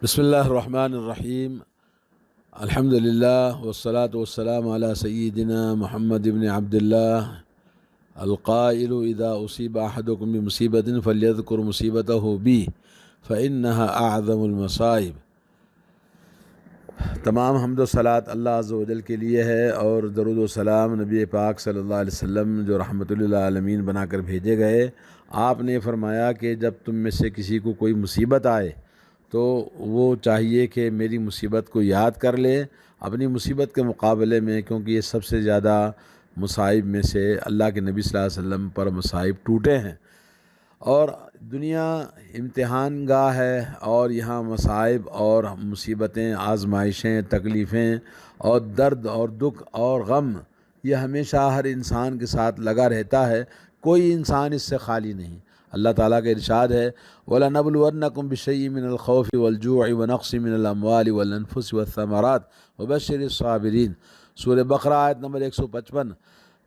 بسم اللہ الرحمن الرحیم۔ الحمد للہ والصلاة والسلام علی سیدنا محمد بن عبد اللہ القائل اذا اصیب احدکم بمصیبت فلیذکر مصیبتہ بی فإنها اعظم المصائب۔ تمام حمد و صلات اللہ عز و جل کے لیے ہے، اور درود و سلام نبی پاک صلی اللہ علیہ وسلم جو رحمت للعالمین بنا کر بھیجے گئے۔ آپ نے فرمایا کہ جب تم میں سے کسی کو کوئی مصیبت آئے تو وہ چاہیے کہ میری مصیبت کو یاد کر لے اپنی مصیبت کے مقابلے میں، کیونکہ یہ سب سے زیادہ مصائب میں سے اللہ کے نبی صلی اللہ علیہ وسلم پر مصائب ٹوٹے ہیں، اور دنیا امتحان گاہ ہے، اور یہاں مصائب اور مصیبتیں، آزمائشیں، تکلیفیں اور درد اور دکھ اور غم یہ ہمیشہ ہر انسان کے ساتھ لگا رہتا ہے، کوئی انسان اس سے خالی نہیں۔ اللہ تعالیٰ کا ارشاد ہے وَلَنَبْلُوَنَّكُمْ بِشَيْءٍ مِّنَ الْخَوْفِ وَالْجُوعِ وَنَقْصٍ مِّنَ الْأَمْوَالِ وَالْأَنفُسِ وَالثَّمَرَاتِ وَبَشِّرِ الصَّابِرِينَ۔ سورہ بقرہ آیت نمبر 155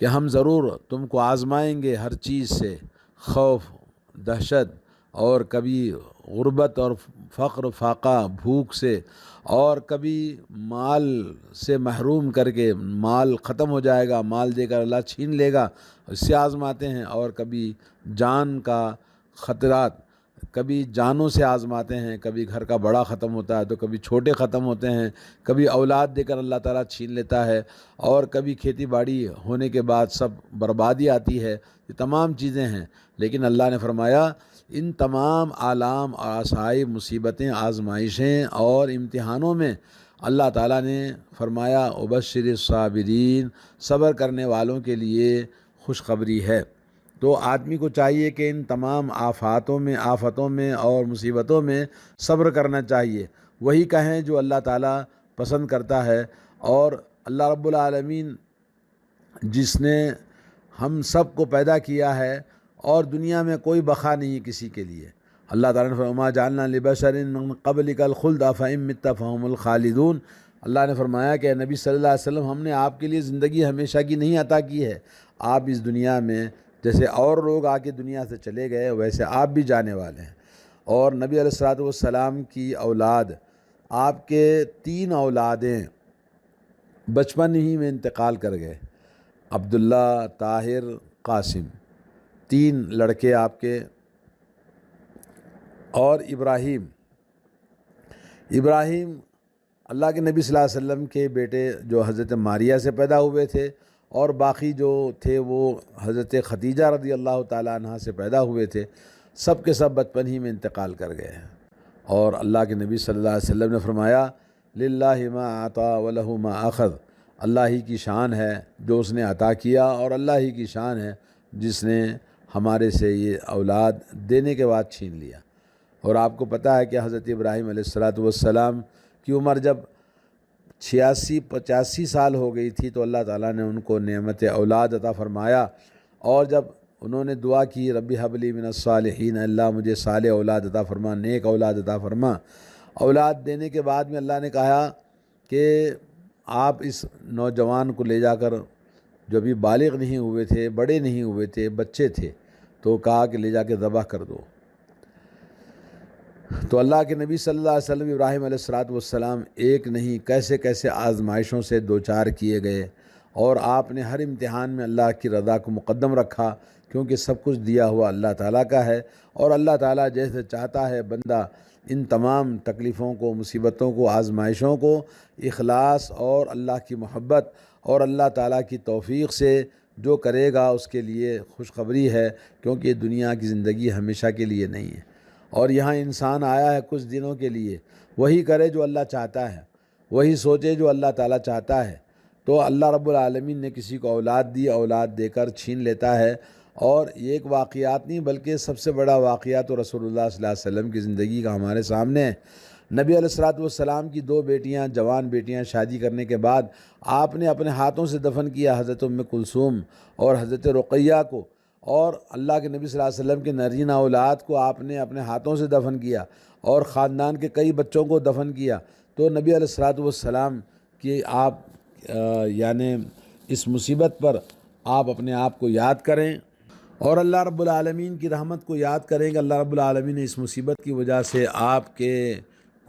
کہ ہم ضرور تم کو آزمائیں گے ہر چیز سے، خوف، دہشت، اور کبھی غربت اور فقر فاقہ بھوک سے، اور کبھی مال سے محروم کر کے مال ختم ہو جائے گا، مال دے کر اللہ چھین لے گا، اس سے آزماتے ہیں، اور کبھی جان کا خطرات، کبھی جانوں سے آزماتے ہیں، کبھی گھر کا بڑا ختم ہوتا ہے تو کبھی چھوٹے ختم ہوتے ہیں، کبھی اولاد دے کر اللہ تعالیٰ چھین لیتا ہے، اور کبھی کھیتی باڑی ہونے کے بعد سب بربادی آتی ہے۔ یہ تمام چیزیں ہیں، لیکن اللہ نے فرمایا ان تمام آلام، آصائب، مصیبتیں، آزمائشیں اور امتحانوں میں اللہ تعالیٰ نے فرمایا وبشر الصابرین، صبر کرنے والوں کے لیے خوشخبری ہے۔ تو آدمی کو چاہیے کہ ان تمام آفتوں میں اور مصیبتوں میں صبر کرنا چاہیے، وہی کہیں جو اللہ تعالیٰ پسند کرتا ہے۔ اور اللہ رب العالمین جس نے ہم سب کو پیدا کیا ہے، اور دنیا میں کوئی بقا نہیں کسی کے لیے، اللہ تعالیٰ نے فرمایا جعلنا لبشر من قبلک الخلد افإن مت فهم الخالدون۔ اللہ نے فرمایا کہ نبی صلی اللہ علیہ وسلم ہم نے آپ کے لیے زندگی ہمیشہ کی نہیں عطا کی ہے، آپ اس دنیا میں جیسے اور لوگ آ کے دنیا سے چلے گئے ویسے آپ بھی جانے والے ہیں۔ اور نبی علیہ الصلوۃ والسلام کی اولاد، آپ کے 3 اولادیں بچپن ہی میں انتقال کر گئے، عبداللہ، طاہر، قاسم، 3 لڑکے آپ کے۔ اور ابراہیم اللہ کے نبی صلی اللہ علیہ وسلم کے بیٹے جو حضرت ماریہ سے پیدا ہوئے تھے، اور باقی جو تھے وہ حضرت خدیجہ رضی اللہ تعالیٰ عنہ سے پیدا ہوئے تھے، سب کے سب بچپن ہی میں انتقال کر گئے ہیں۔ اور اللہ کے نبی صلی اللہ علیہ وسلم نے فرمایا للہ ما اعطی ولہ ما اخذ، اللہ ہی کی شان ہے جو اس نے عطا کیا، اور اللہ ہی کی شان ہے جس نے ہمارے سے یہ اولاد دینے کے بعد چھین لیا۔ اور آپ کو پتہ ہے کہ حضرت ابراہیم علیہ الصلوۃ والسلام کی عمر جب 85 سال ہو گئی تھی تو اللہ تعالیٰ نے ان کو نعمت اولاد عطا فرمایا، اور جب انہوں نے دعا کی رب ہب لی من الصالحین، اللہ مجھے صالح اولاد عطا فرما، نیک اولاد عطا فرما۔ اولاد دینے کے بعد میں اللہ نے کہا کہ آپ اس نوجوان کو لے جا کر، جو ابھی بالغ نہیں ہوئے تھے، بڑے نہیں ہوئے تھے، بچے تھے، تو کہا کہ لے جا کے ذبح کر دو۔ تو اللہ کے نبی صلی اللہ علیہ وسلم ابراہیم علیہ الصلوۃ والسلام ایک نہیں کیسے کیسے آزمائشوں سے دوچار کیے گئے، اور آپ نے ہر امتحان میں اللہ کی رضا کو مقدم رکھا، کیونکہ سب کچھ دیا ہوا اللہ تعالیٰ کا ہے، اور اللہ تعالیٰ جیسے چاہتا ہے بندہ ان تمام تکلیفوں کو، مصیبتوں کو، آزمائشوں کو اخلاص اور اللہ کی محبت اور اللہ تعالیٰ کی توفیق سے جو کرے گا اس کے لیے خوشخبری ہے، کیونکہ دنیا کی زندگی ہمیشہ کے لیے نہیں ہے، اور یہاں انسان آیا ہے کچھ دنوں کے لیے، وہی کرے جو اللہ چاہتا ہے، وہی سوچے جو اللہ تعالیٰ چاہتا ہے۔ تو اللہ رب العالمین نے کسی کو اولاد دی، اولاد دے کر چھین لیتا ہے، اور یہ ایک واقعات نہیں بلکہ سب سے بڑا واقعہ تو رسول اللہ صلی اللہ علیہ وسلم کی زندگی کا ہمارے سامنے ہے۔ نبی علیہ الصلوۃ والسلام کی 2 بیٹیاں، جوان بیٹیاں شادی کرنے کے بعد آپ نے اپنے ہاتھوں سے دفن کیا حضرت ام کلثوم اور حضرت رقیہ کو، اور اللہ کے نبی صلی اللہ علیہ وسلم کے نرینہ اولاد کو آپ نے اپنے ہاتھوں سے دفن کیا، اور خاندان کے کئی بچوں کو دفن کیا۔ تو نبی علیہ الصلوۃ والسلام کی آپ یعنی اس مصیبت پر آپ اپنے آپ کو یاد کریں، اور اللہ رب العالمین کی رحمت کو یاد کریں کہ اللہ رب العالمین نے اس مصیبت کی وجہ سے آپ کے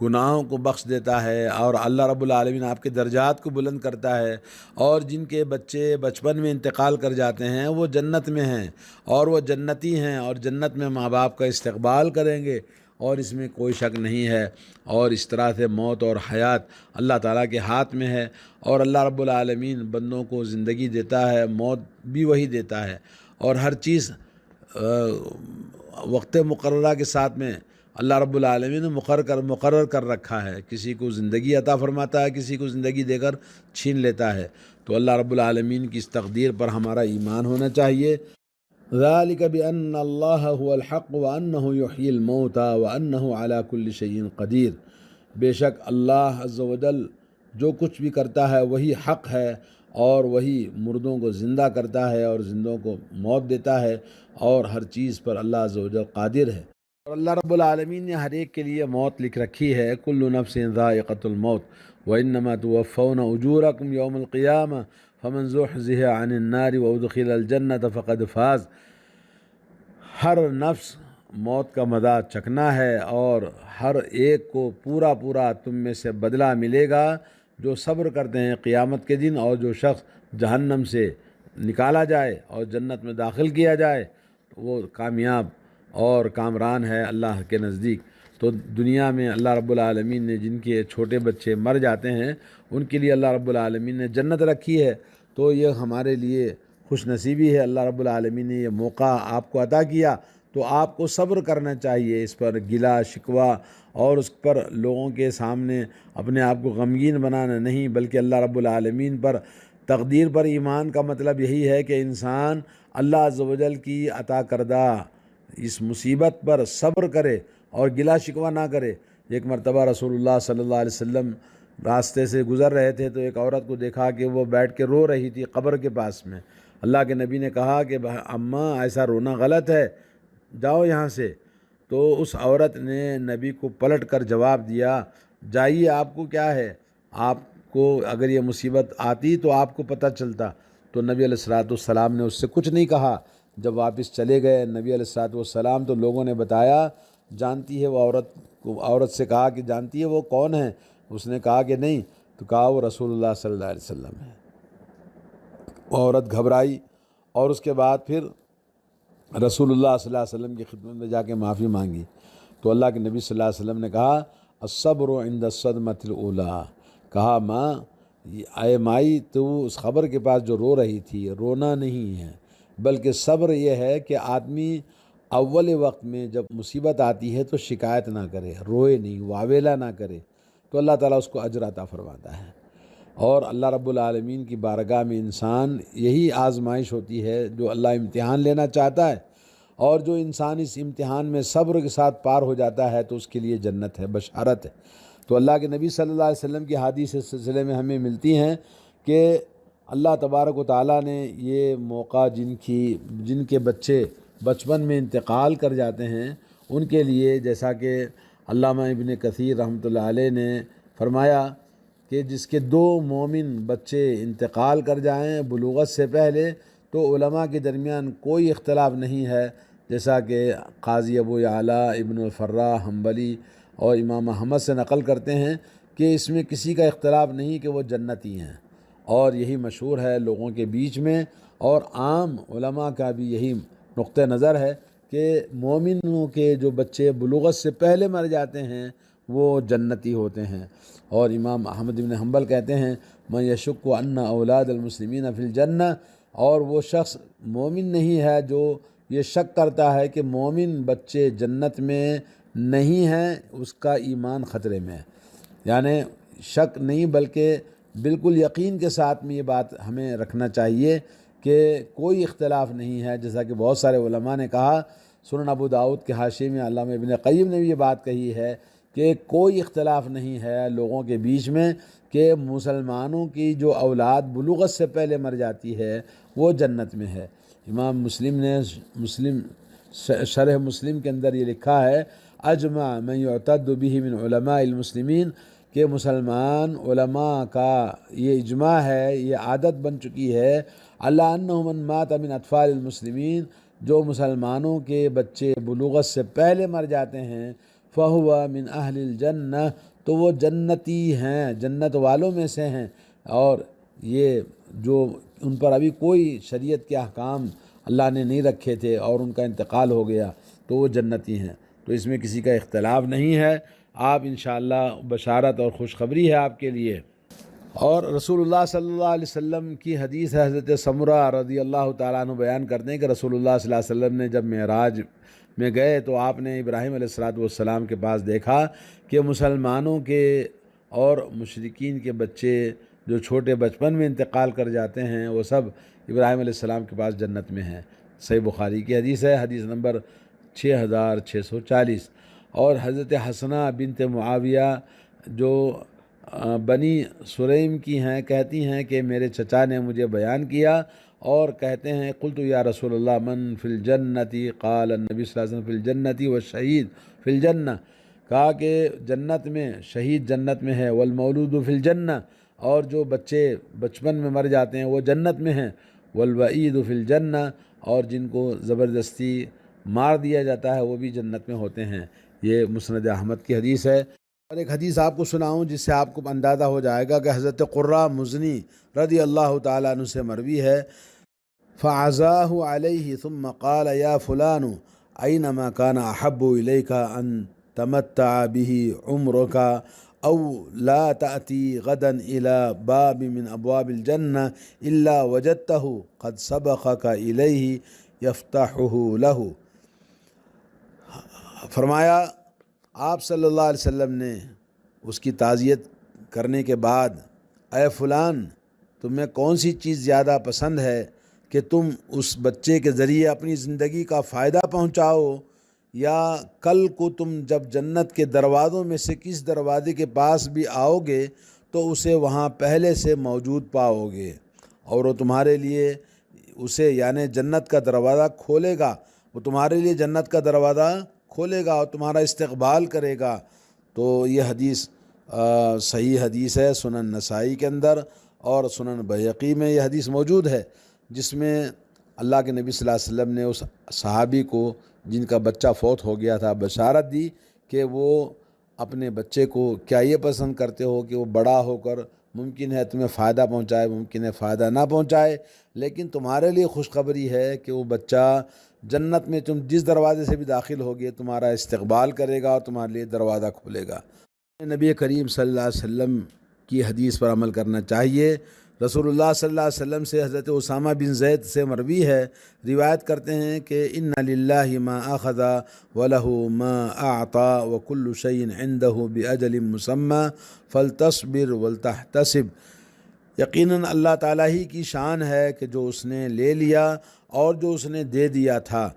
گناہوں کو بخش دیتا ہے، اور اللہ رب العالمین آپ کے درجات کو بلند کرتا ہے، اور جن کے بچے بچپن میں انتقال کر جاتے ہیں وہ جنت میں ہیں، اور وہ جنتی ہیں، اور جنت میں ماں باپ کا استقبال کریں گے، اور اس میں کوئی شک نہیں ہے۔ اور اس طرح سے موت اور حیات اللہ تعالیٰ کے ہاتھ میں ہے، اور اللہ رب العالمین بندوں کو زندگی دیتا ہے، موت بھی وہی دیتا ہے، اور ہر چیز وقت مقررہ کے ساتھ میں اللہ رب العالمین نے مقرر کر رکھا ہے۔ کسی کو زندگی عطا فرماتا ہے، کسی کو زندگی دے کر چھین لیتا ہے۔ تو اللہ رب العالمین کی اس تقدیر پر ہمارا ایمان ہونا چاہیے۔ ذَلِكَ بِأَنَّ اللَّهَ هُوَ الْحَقُّ وَأَنَّهُ يُحْيِي الْمَوْتَى وَأَنَّهُ عَلَى كُلِّ شَيْءٍ قَدِيرٌ، بے شک اللہ عز و جل جو کچھ بھی کرتا ہے وہی حق ہے، اور وہی مردوں کو زندہ کرتا ہے اور زندوں کو موت دیتا ہے، اور ہر چیز پر اللہ عز و جل قادر ہے۔ اور اللہ رب العالمین نے ہر ایک کے لیے موت لکھ رکھی ہے، کل نفس ذائقۃ الموت وانما توفون اجورکم یوم القیامہ فمن زحزح عن النار وادخل الجنۃ فقد فاز۔ ہر نفس موت کا مزہ چکھنا ہے، اور ہر ایک کو پورا پورا تم میں سے بدلہ ملے گا جو صبر کرتے ہیں قیامت کے دن، اور جو شخص جہنم سے نکالا جائے اور جنت میں داخل کیا جائے وہ کامیاب اور کامران ہے اللہ کے نزدیک۔ تو دنیا میں اللہ رب العالمین نے جن کے چھوٹے بچے مر جاتے ہیں ان کے لیے اللہ رب العالمین نے جنت رکھی ہے، تو یہ ہمارے لیے خوش نصیبی ہے۔ اللہ رب العالمین نے یہ موقع آپ کو عطا کیا، تو آپ کو صبر کرنا چاہیے، اس پر گلا شکوہ اور اس پر لوگوں کے سامنے اپنے آپ کو غمگین بنانا نہیں، بلکہ اللہ رب العالمین پر تقدیر پر ایمان کا مطلب یہی ہے کہ انسان اللہ عز و جل کی عطا کردہ اس مصیبت پر صبر کرے اور گلا شکوہ نہ کرے۔ ایک مرتبہ رسول اللہ صلی اللہ علیہ وسلم راستے سے گزر رہے تھے، تو ایک عورت کو دیکھا کہ وہ بیٹھ کے رو رہی تھی قبر کے پاس میں۔ اللہ کے نبی نے کہا کہ اماں ایسا رونا غلط ہے، جاؤ یہاں سے۔ تو اس عورت نے نبی کو پلٹ کر جواب دیا، جائیے، آپ کو کیا ہے، آپ کو اگر یہ مصیبت آتی تو آپ کو پتہ چلتا۔ تو نبی علیہ السلام نے اس سے کچھ نہیں کہا۔ جب واپس چلے گئے نبی علیہ السلام تو لوگوں نے بتایا، جانتی ہے وہ عورت سے کہا کہ جانتی ہے وہ کون ہے؟ اس نے کہا کہ نہیں، تو کہا وہ رسول اللہ صلی اللہ علیہ وسلم ہے۔ وہ عورت گھبرائی، اور اس کے بعد پھر رسول اللہ صلی اللہ علیہ وسلم کی خدمت میں جا کے معافی مانگی۔ تو اللہ کے نبی صلی اللہ علیہ وسلم نے کہا الصبر عند الصدمۃ الاولیٰ، کہا ماں، اے مائی، تو اس خبر کے پاس جو رو رہی تھی، رونا نہیں ہے، بلکہ صبر یہ ہے کہ آدمی اول وقت میں جب مصیبت آتی ہے تو شکایت نہ کرے، روئے نہیں، واویلا نہ کرے، تو اللہ تعالیٰ اس کو اجر عطا فرماتا ہے۔ اور اللہ رب العالمین کی بارگاہ میں انسان یہی آزمائش ہوتی ہے جو اللہ امتحان لینا چاہتا ہے، اور جو انسان اس امتحان میں صبر کے ساتھ پار ہو جاتا ہے تو اس کے لیے جنت ہے، بشارت ہے۔ تو اللہ کے نبی صلی اللہ علیہ وسلم کی حدیث اس سلسلے میں ہمیں ملتی ہیں کہ اللہ تبارک و تعالیٰ نے یہ موقع جن کے بچے بچپن میں انتقال کر جاتے ہیں ان کے لیے، جیسا کہ علامہ ابن کثیر رحمۃ اللہ علیہ نے فرمایا کہ جس کے 2 مومن بچے انتقال کر جائیں بلوغت سے پہلے، تو علماء کے درمیان کوئی اختلاف نہیں ہے، جیسا کہ قاضی ابو یعلیٰ، ابن الفراء حنبلی اور امام احمد سے نقل کرتے ہیں کہ اس میں کسی کا اختلاف نہیں کہ وہ جنتی ہیں، اور یہی مشہور ہے لوگوں کے بیچ میں، اور عام علماء کا بھی یہی نقطہ نظر ہے کہ مومنوں کے جو بچے بلوغت سے پہلے مر جاتے ہیں وہ جنتی ہوتے ہیں۔ اور امام احمد بن حنبل کہتے ہیں من یشک ان اولاد المسلمین فی الجنہ، اور وہ شخص مومن نہیں ہے جو یہ شک کرتا ہے کہ مومن بچے جنت میں نہیں ہیں، اس کا ایمان خطرے میں ہے۔ یعنی شک نہیں بلکہ بالکل یقین کے ساتھ میں یہ بات ہمیں رکھنا چاہیے کہ کوئی اختلاف نہیں ہے، جیسا کہ بہت سارے علماء نے کہا۔ سنن ابو داؤد کے حاشیے میں علامہ ابن قیم نے بھی یہ بات کہی ہے کہ کوئی اختلاف نہیں ہے لوگوں کے بیچ میں کہ مسلمانوں کی جو اولاد بلوغت سے پہلے مر جاتی ہے وہ جنت میں ہے۔ امام مسلم نے شرح مسلم کے اندر یہ لکھا ہے اجمع من یعتد به من علماء المسلمین، کہ مسلمان علماء کا یہ اجماع ہے، یہ عادت بن چکی ہے، اللہ انہ من مات من اطفال المسلمین، جو مسلمانوں کے بچے بلوغت سے پہلے مر جاتے ہیں فہو من اہل الجنہ، تو وہ جنتی ہیں، جنت والوں میں سے ہیں، اور یہ جو ان پر ابھی کوئی شریعت کے احکام اللہ نے نہیں رکھے تھے اور ان کا انتقال ہو گیا تو وہ جنتی ہیں۔ تو اس میں کسی کا اختلاف نہیں ہے، آپ انشاءاللہ بشارت اور خوشخبری ہے آپ کے لیے۔ اور رسول اللہ صلی اللہ علیہ وسلم کی حدیث ہے، حضرت سمرہ رضی اللہ تعالیٰ عنہ بیان کرتے ہیں کہ رسول اللہ صلی اللہ علیہ وسلم نے جب معراج میں گئے تو آپ نے ابراہیم علیہ السلام کے پاس دیکھا کہ مسلمانوں کے اور مشرکین کے بچے جو چھوٹے بچپن میں انتقال کر جاتے ہیں وہ سب ابراہیم علیہ السلام کے پاس جنت میں ہیں۔ صحیح بخاری کی حدیث ہے، حدیث نمبر 6640۔ اور حضرت حسنہ بنت معاویہ جو بنی سلیم کی ہیں، کہتی ہیں کہ میرے چچا نے مجھے بیان کیا اور کہتے ہیں قلت یا رسول اللہ من فی الجنتی، قال النبی صلی اللہ علیہ وسلم فی الجنتی والشہید فی الجنہ، کہا کہ جنت میں شہید جنت میں ہے، والمولود فی الجنہ، اور جو بچے بچپن میں مر جاتے ہیں وہ جنت میں ہیں، والوعید فی الجنہ، اور جن کو زبردستی مار دیا جاتا ہے وہ بھی جنت میں ہوتے ہیں۔ یہ مسند احمد کی حدیث ہے۔ اور ایک حدیث آپ کو سناؤں جس سے آپ کو اندازہ ہو جائے گا کہ حضرت قرہ مزنی رضی اللہ تعالیٰ عنہ سے مروی ہے، فعزاہ علیہ ثم قال یا فلان اینما کان احب الیک ان تمتع به عمرک او لا تأتی غدا الى باب من ابواب الجنہ الا وجدته قد سبقك الیہ یفتحہ له۔ فرمایا آپ صلی اللہ علیہ وسلم نے اس کی تعزیت کرنے کے بعد، اے فلان تمہیں کون سی چیز زیادہ پسند ہے کہ تم اس بچے کے ذریعے اپنی زندگی کا فائدہ پہنچاؤ، یا کل کو تم جب جنت کے دروازوں میں سے کس دروازے کے پاس بھی آؤ گے تو اسے وہاں پہلے سے موجود پاؤ گے اور وہ تمہارے لیے اسے یعنی جنت کا دروازہ کھولے گا، وہ تمہارے لیے جنت کا دروازہ کھولے گا اور تمہارا استقبال کرے گا۔ تو یہ حدیث صحیح حدیث ہے، سنن نسائی کے اندر اور سنن بیہقی میں یہ حدیث موجود ہے، جس میں اللہ کے نبی صلی اللہ علیہ وسلم نے اس صحابی کو جن کا بچہ فوت ہو گیا تھا بشارت دی کہ وہ اپنے بچے کو کیا یہ پسند کرتے ہو کہ وہ بڑا ہو کر ممکن ہے تمہیں فائدہ پہنچائے، ممکن ہے فائدہ نہ پہنچائے، لیکن تمہارے لیے خوشخبری ہے کہ وہ بچہ جنت میں تم جس دروازے سے بھی داخل ہوگے تمہارا استقبال کرے گا اور تمہارے لیے دروازہ کھولے گا۔ نبی کریم صلی اللہ علیہ وسلم کی حدیث پر عمل کرنا چاہیے۔ رسول اللہ صلی اللہ علیہ وسلم سے حضرت اسامہ بن زید سے مروی ہے، روایت کرتے ہیں کہ ان للہ ما اخذ ولہ ما اعطى وکل شیء عنده باجل مسمى فلتصبر ولتحتسب، یقیناً اللہ تعالیٰ ہی کی شان ہے کہ جو اس نے لے لیا اور جو اس نے دے دیا تھا،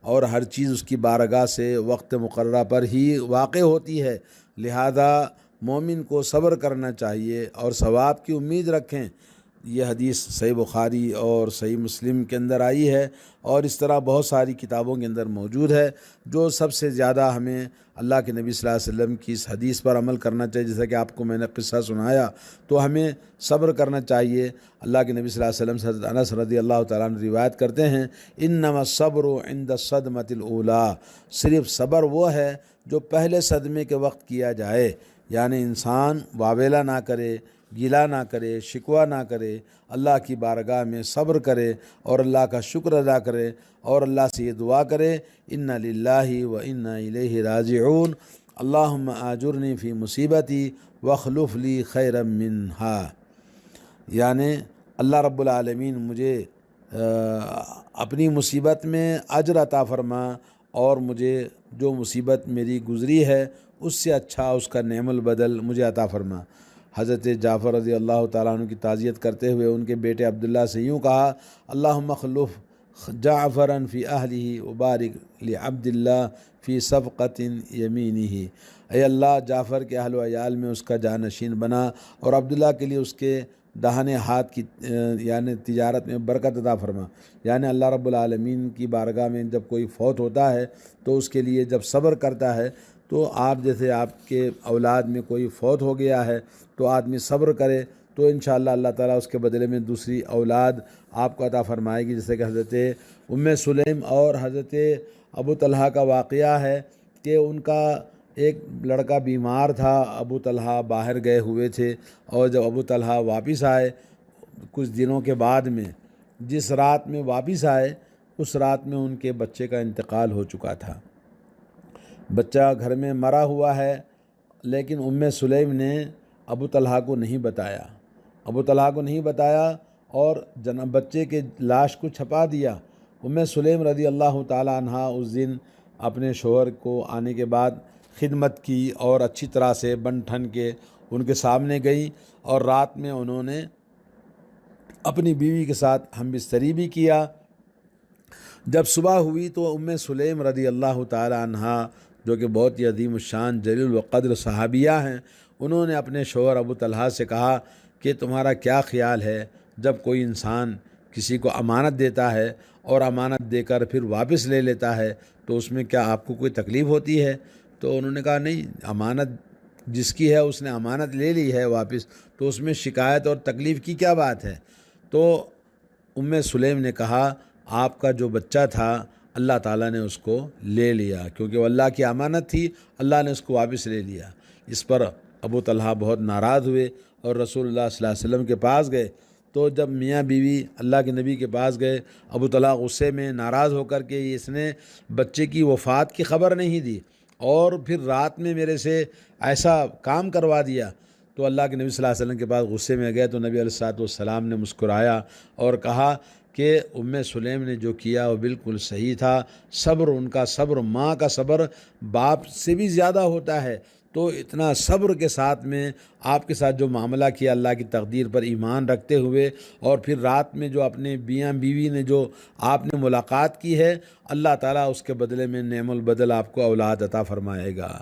اور ہر چیز اس کی بارگاہ سے وقت مقررہ پر ہی واقع ہوتی ہے، لہذا مومن کو صبر کرنا چاہیے اور ثواب کی امید رکھیں۔ یہ حدیث صحیح بخاری اور صحیح مسلم کے اندر آئی ہے اور اس طرح بہت ساری کتابوں کے اندر موجود ہے۔ جو سب سے زیادہ ہمیں اللہ کے نبی صلی اللہ علیہ وسلم کی اس حدیث پر عمل کرنا چاہیے، جیسا کہ آپ کو میں نے قصہ سنایا، تو ہمیں صبر کرنا چاہیے۔ اللہ کے نبی صلی اللہ علیہ وسلم سے حضرت انس رضی اللہ تعالیٰ عنہ روایت کرتے ہیں انما الصبر عند الصدمۃ الاولیٰ، صرف صبر وہ ہے جو پہلے صدمے کے وقت کیا جائے، یعنی انسان واویلا نہ کرے، گلا نہ کرے، شکوہ نہ کرے، اللہ کی بارگاہ میں صبر کرے اور اللہ کا شکر ادا کرے اور اللہ سے یہ دعا کرے انا للہ و انا الیہ راجعون، اللہم آجرنی فی مصیبتی واخلف لی خیرا منہا، یعنی اللہ رب العالمین مجھے اپنی مصیبت میں اجر عطا فرما اور مجھے جو مصیبت میری گزری ہے اس سے اچھا اس کا نعم البدل مجھے عطا فرما۔ حضرت جعفر رضی اللہ تعالیٰ عنہ کی تعزیت کرتے ہوئے ان کے بیٹے عبداللہ سے یوں کہا اللہم اخلف جعفرا فی اہلہ وبارک لعبداللہ فی صفقۃ یمینہ، اے اللہ جعفر کے اہل و عیال میں اس کا جانشین بنا اور عبداللہ کے لیے اس کے داہنے ہاتھ کی یعنی تجارت میں برکت عطا فرما۔ یعنی اللہ رب العالمین کی بارگاہ میں جب کوئی فوت ہوتا ہے تو اس کے لیے جب صبر کرتا ہے، تو آپ جیسے آپ کے اولاد میں کوئی فوت ہو گیا ہے تو آدمی صبر کرے تو انشاءاللہ اللہ تعالیٰ اس کے بدلے میں دوسری اولاد آپ کو عطا فرمائے گی، جیسے کہ حضرت ام سلیم اور حضرت ابو طلحہ کا واقعہ ہے کہ ان کا ایک لڑکا بیمار تھا، ابو طلحہ باہر گئے ہوئے تھے، اور جب ابو طلحہ واپس آئے کچھ دنوں کے بعد میں، جس رات میں واپس آئے اس رات میں ان کے بچے کا انتقال ہو چکا تھا۔ بچہ گھر میں مرا ہوا ہے، لیکن سلیم نے ابو طلحہ کو نہیں بتایا، اور بچے کے لاش کو چھپا دیا۔ سلیم رضی اللہ تعالیٰ عنہ اس دن اپنے شوہر کو آنے کے بعد خدمت کی، اور اچھی طرح سے بن ٹھن کے ان کے سامنے گئی، اور رات میں انہوں نے اپنی بیوی کے ساتھ ہم بستری بھی کیا۔ جب صبح ہوئی تو سلیم رضی اللہ تعالیٰ عنہ، جو کہ بہت ہی عظیم الشان جلیل القدر صحابیہ ہیں، انہوں نے اپنے شوہر ابو طلحہ سے کہا کہ تمہارا کیا خیال ہے جب کوئی انسان کسی کو امانت دیتا ہے اور امانت دے کر پھر واپس لے لیتا ہے تو اس میں کیا آپ کو کوئی تکلیف ہوتی ہے؟ تو انہوں نے کہا نہیں، امانت جس کی ہے اس نے امانت لے لی ہے واپس، تو اس میں شکایت اور تکلیف کی کیا بات ہے؟ تو سلیم نے کہا آپ کا جو بچہ تھا اللہ تعالیٰ نے اس کو لے لیا، کیونکہ وہ اللہ کی امانت تھی، اللہ نے اس کو واپس لے لیا۔ اس پر ابو طلحہ بہت ناراض ہوئے اور رسول اللہ صلی اللہ علیہ وسلم کے پاس گئے۔ تو جب میاں بیوی اللہ کے نبی کے پاس گئے، ابو طلحہ غصے میں ناراض ہو کر کے اس نے بچے کی وفات کی خبر نہیں دی اور پھر رات میں میرے سے ایسا کام کروا دیا، تو اللہ کے نبی صلی اللہ علیہ وسلم کے پاس غصے میں گئے تو نبی علیہ السلام نے مسکرایا اور کہا کہ سلیم نے جو کیا وہ بالکل صحیح تھا، صبر، ان کا صبر، ماں کا صبر باپ سے بھی زیادہ ہوتا ہے، تو اتنا صبر کے ساتھ میں آپ کے ساتھ جو معاملہ کیا اللہ کی تقدیر پر ایمان رکھتے ہوئے، اور پھر رات میں جو اپنے میاں بیوی نے جو آپ نے ملاقات کی ہے، اللہ تعالیٰ اس کے بدلے میں نعم البدل آپ کو اولاد عطا فرمائے گا۔